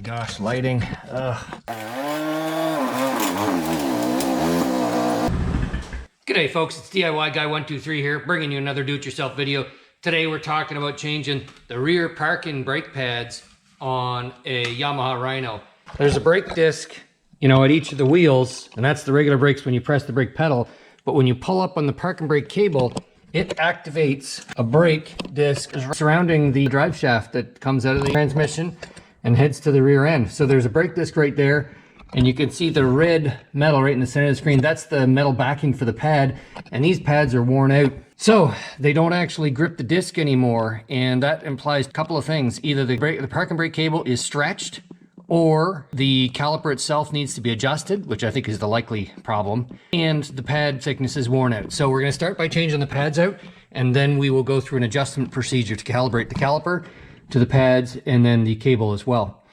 gosh, lighting. G'day folks, it's DIY Guy 123 here, bringing you another do-it-yourself video. Today we're talking about changing the rear parking brake pads on a Yamaha Rhino. There's a brake disc, you know, at each of the wheels, and that's the regular brakes when you press the brake pedal. But when you pull up on the parking brake cable, it activates a brake disc surrounding the drive shaft that comes out of the transmission and heads to the rear end. So there's a brake disc right there, and you can see the red metal right in the center of the screen. That's the metal backing for the pad, and these pads are worn out. So they don't actually grip the disc anymore, and that implies a couple of things. Either the parking brake cable is stretched, or the caliper itself needs to be adjusted, which I think is the likely problem, and the pad thickness is worn out. So we're gonna start by changing the pads out, and then we will go through an adjustment procedure to calibrate the caliper to the pads and then the cable as well.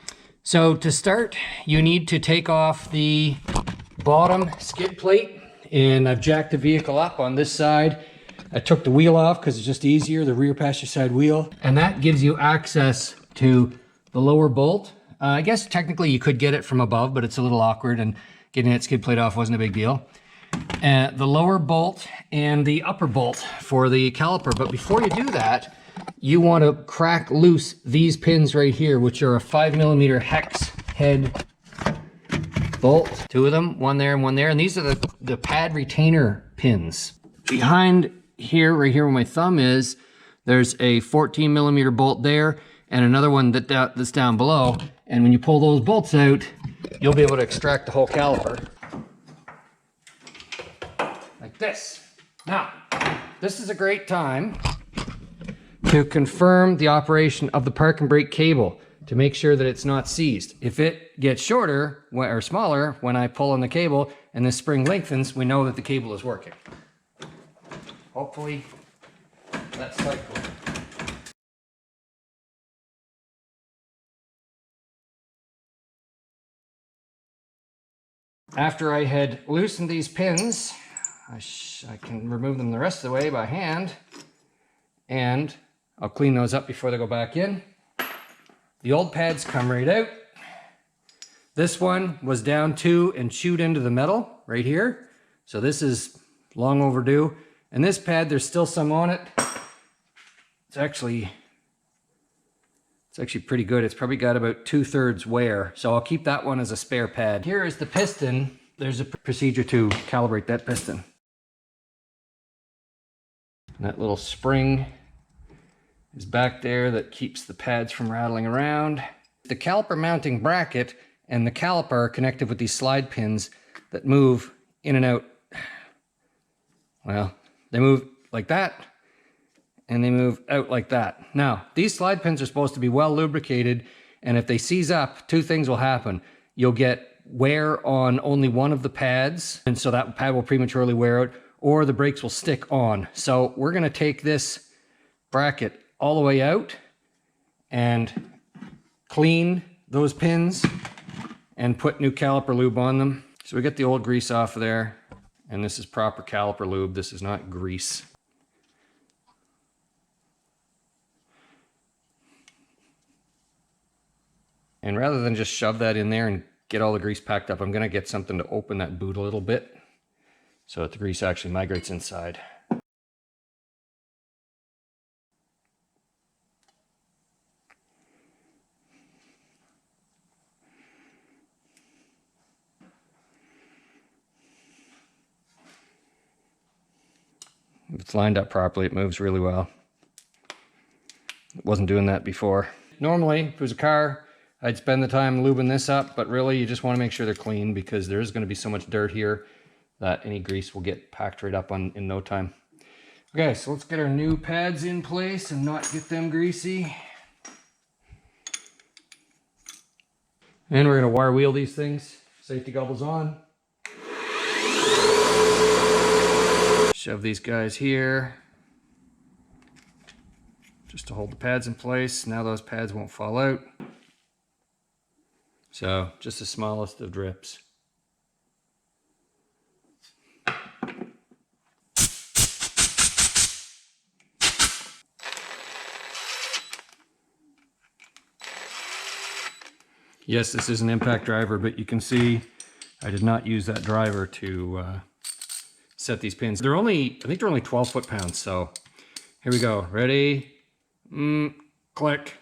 So to start, you need to take off the bottom skid plate, and I've jacked the vehicle up on this side. I took the wheel off because it's just easier, the rear passenger side wheel, and that gives you access to the lower bolt. I guess technically you could get it from above, but it's a little awkward, and getting that skid plate off wasn't a big deal. The lower bolt and the upper bolt for the caliper. But before you do that, you want to crack loose these pins right here, which are a 5mm hex head bolt. Two of them, one there and one there. And these are the pad retainer pins. Behind here, right here where my thumb is, there's a 14mm bolt there and another one that's down below. And when you pull those bolts out, you'll be able to extract the whole caliper. Like this. Now, this is a great time to confirm the operation of the parking brake cable to make sure that it's not seized. If it gets shorter or smaller when I pull on the cable and the spring lengthens, we know that the cable is working. Hopefully, that's cycle. After I had loosened these pins, I can remove them the rest of the way by hand, and I'll clean those up before they go back in. The old pads come right out. This one was down to and chewed into the metal right here. So this is long overdue. And this pad, there's still some on it. It's actually pretty good. It's probably got about 2/3 wear. So I'll keep that one as a spare pad. Here is the piston. There's a procedure to calibrate that piston. And that little spring is back there that keeps the pads from rattling around. The caliper mounting bracket and the caliper are connected with these slide pins that move in and out. Well, they move like that, and they move out like that. Now, these slide pins are supposed to be well lubricated, and if they seize up, two things will happen. You'll get wear on only one of the pads, and so that pad will prematurely wear out, or the brakes will stick on. So we're gonna take this bracket all the way out and clean those pins and put new caliper lube on them. So we get the old grease off of there, and this is proper caliper lube. This is not grease. And rather than just shove that in there and get all the grease packed up, I'm gonna get something to open that boot a little bit so that the grease actually migrates inside. If it's lined up properly, it moves really well. It wasn't doing that before. Normally, if it was a car, I'd spend the time lubing this up, but really you just want to make sure they're clean because there is going to be so much dirt here that any grease will get packed right up in no time. Okay, so let's get our new pads in place and not get them greasy. And we're going to wire wheel these things. Safety goggles on. Shove these guys here just to hold the pads in place. Now those pads won't fall out. So just the smallest of drips. Yes, this is an impact driver, but you can see I did not use that driver to set these pins. They're only, I think they're only 12 foot-pounds, so here we go. Ready? Click.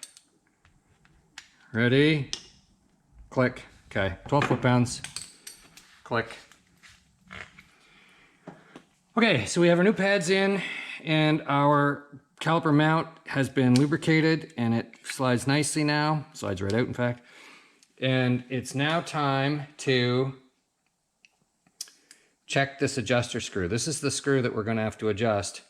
Ready? Click. Okay, 12 foot-pounds. Click. Okay, so we have our new pads in, and our caliper mount has been lubricated, and it slides nicely now. Slides right out, in fact. And it's now time to check this adjuster screw. This is the screw that we're going to have to adjust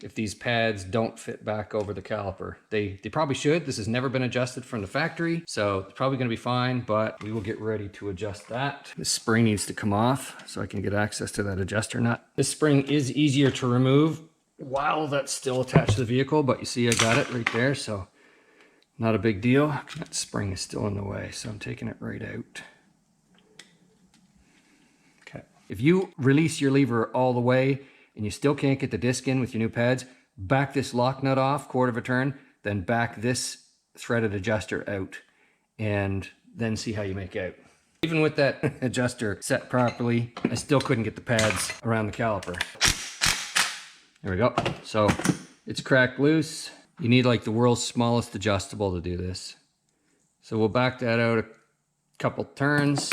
if these pads don't fit back over the caliper. They probably should. This has never been adjusted from the factory, so it's probably going to be fine, but we will get ready to adjust that. This spring needs to come off so I can get access to that adjuster nut. This spring is easier to remove while that's still attached to the vehicle, but you see I got it right there, so not a big deal. That spring is still in the way, so I'm taking it right out. Okay. If you release your lever all the way and you still can't get the disc in with your new pads, back this lock nut off, quarter of a turn, then back this threaded adjuster out, and then see how you make out. Even with that adjuster set properly, I still couldn't get the pads around the caliper. There we go. So it's cracked loose. You need like the world's smallest adjustable to do this. So we'll back that out a couple turns,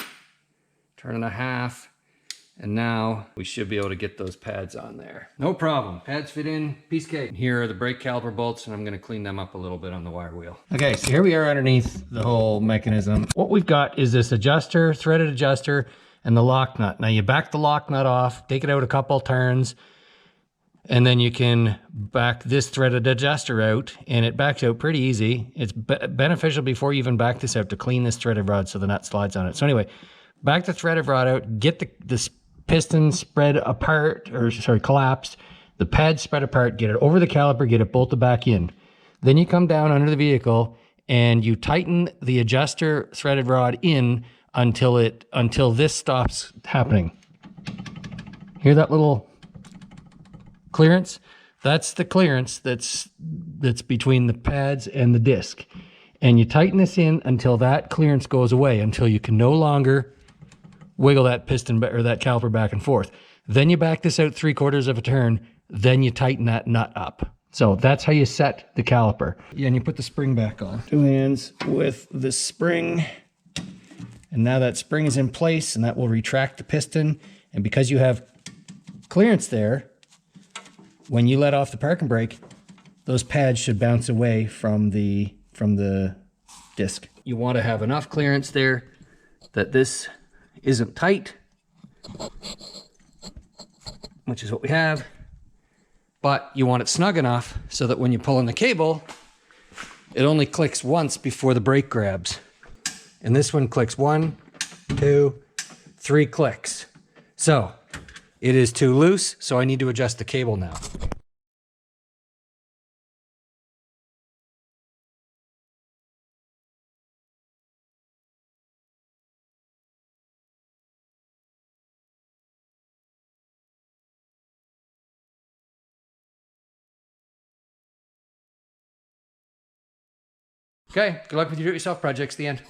turn and a half, and now we should be able to get those pads on there. No problem. Pads fit in, piece of cake. Here are the brake caliper bolts, and I'm gonna clean them up a little bit on the wire wheel. Okay, so here we are underneath the whole mechanism. What we've got is this adjuster, threaded adjuster, and the lock nut. Now you back the lock nut off, take it out a couple turns, and then you can back this threaded adjuster out, and it backs out pretty easy. It's beneficial before you even back this out to clean this threaded rod so the nut slides on it. So anyway, back the threaded rod out, get this piston spread apart, or sorry, collapsed, the pad spread apart, get it over the caliper, get it bolted back in. Then you come down under the vehicle and you tighten the adjuster threaded rod in until this stops happening. Hear that little clearance? That's the clearance that's between the pads and the disc. And you tighten this in until that clearance goes away, until you can no longer wiggle that piston or that caliper back and forth. Then you back this out 3/4 of a turn, then you tighten that nut up. So that's how you set the caliper. Yeah, and you put the spring back on. 2 hands with the spring. And now that spring is in place, and that will retract the piston. And because you have clearance there, when you let off the parking brake, those pads should bounce away from the disc. You want to have enough clearance there that this isn't tight, which is what we have, but you want it snug enough so that when you pull in the cable, it only clicks once before the brake grabs. And this one clicks 1, 2, 3 clicks. So it is too loose, so I need to adjust the cable now. Okay, good luck with your do-it-yourself projects, the end.